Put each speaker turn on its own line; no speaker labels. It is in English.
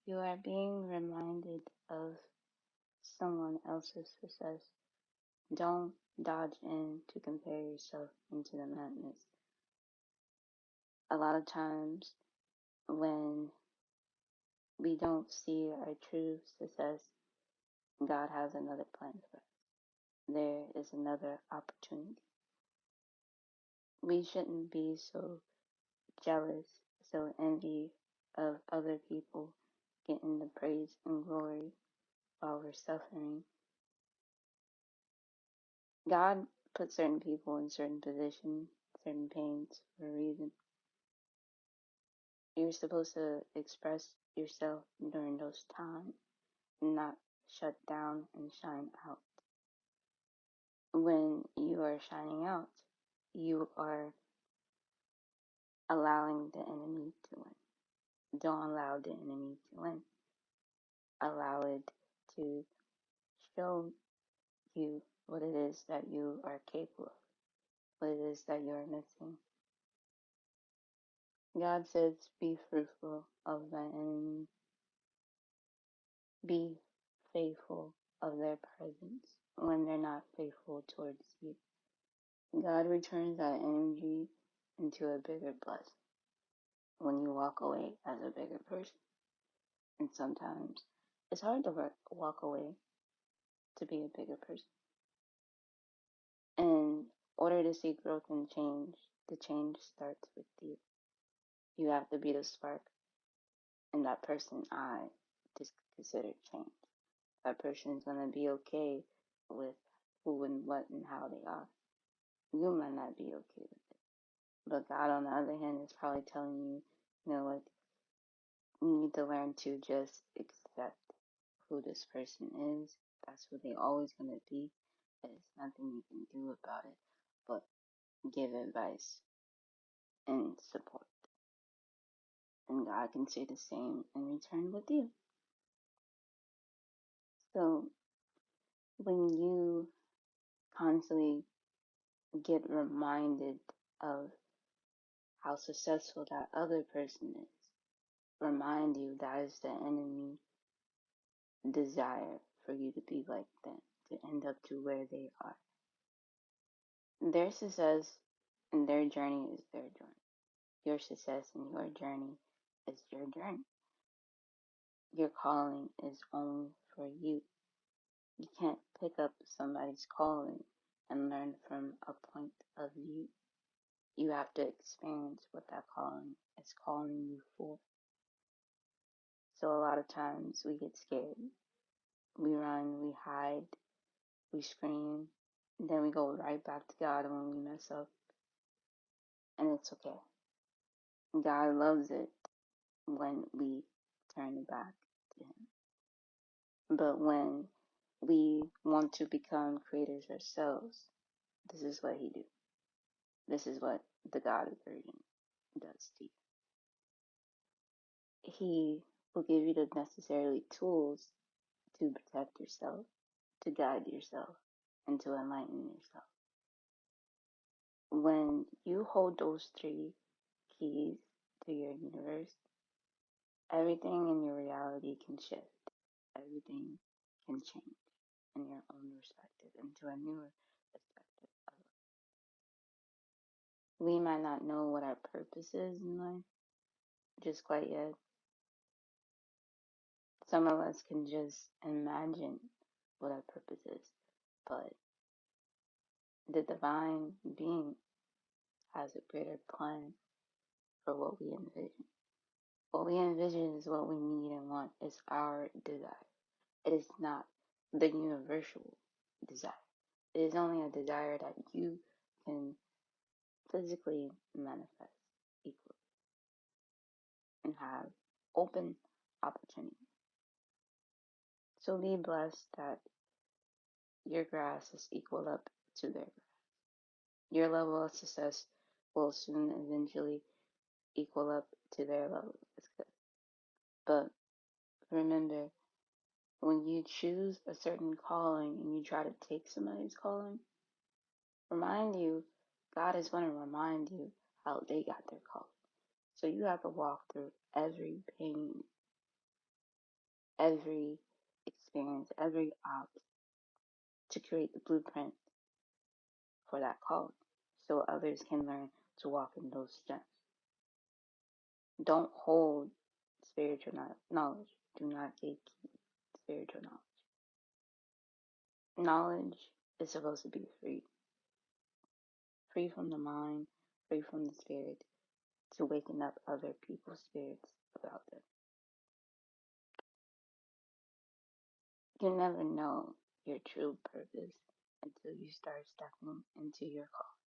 You are being reminded of someone else's success. Don't dodge in to compare yourself into the madness. A lot of times when we don't see our true success, God has another plan for us. There is another opportunity. We shouldn't be so jealous, so envy of other people getting the praise and glory while we're suffering. God put certain people in certain positions, certain pains for a reason. You're supposed to express yourself during those times, not shut down and shine out. When you are shining out, you are allowing the enemy to win. Don't allow the enemy to win. Allow it to show you what it is that you are capable of, what it is that you are missing. God says, be fruitful of thy enemy. Be faithful of their presence when they're not faithful towards you. God returns that energy into a bigger blessing when you walk away as a bigger person. And sometimes it's hard to walk away to be a bigger person. In order to see growth and change, the change starts with you. You have to be the spark, and that person I just consider change. That person is going to be okay with who and what and how they are. You might not be okay with it. But God, on the other hand, is probably telling you, you know what, you need to learn to just accept who this person is. That's who they always going to be. There's nothing you can do about it but give advice and support. And God can say the same in return with you. So when you constantly get reminded of how successful that other person is, remind you that is the enemy desire for you to be like them, to end up to where they are. Their success and their journey is their journey. Your success and your journey is your journey. Your calling is only for you. You can't pick up somebody's calling and learn from a point of view. You have to experience what that calling is calling you for. So a lot of times we get scared. We run, we hide, we scream, and then we go right back to God when we mess up. And it's okay. God loves it when we turn back to Him. But when we want to become creators ourselves, this is what He do. This is what the God version does to you. He will give you the necessary tools to protect yourself, to guide yourself, and to enlighten yourself. When you hold those three keys to your universe, everything in your reality can shift. Everything can change in your own perspective into a newer perspective of life. We might not know what our purpose is in life just quite yet. Some of us can just imagine what our purpose is, but the divine being has a greater plan for what we envision. What we envision is what we need and want. It's our desire. It is not the universal desire. It is only a desire that you can physically manifest equally and have open opportunity. So be blessed that your grass is equal up to their grass. Your level of success will soon eventually equal up to their level of success. But remember, when you choose a certain calling and you try to take somebody's calling, remind you, God is going to remind you how they got their calling. So you have to walk through every pain every experience, every opt to create the blueprint for that call so others can learn to walk in those steps. Don't hold spiritual knowledge. Do not gatekeep spiritual knowledge. Knowledge is supposed to be free. Free from the mind, free from the spirit, to waken up other people's spirits about them. You never know your true purpose until you start stepping into your call.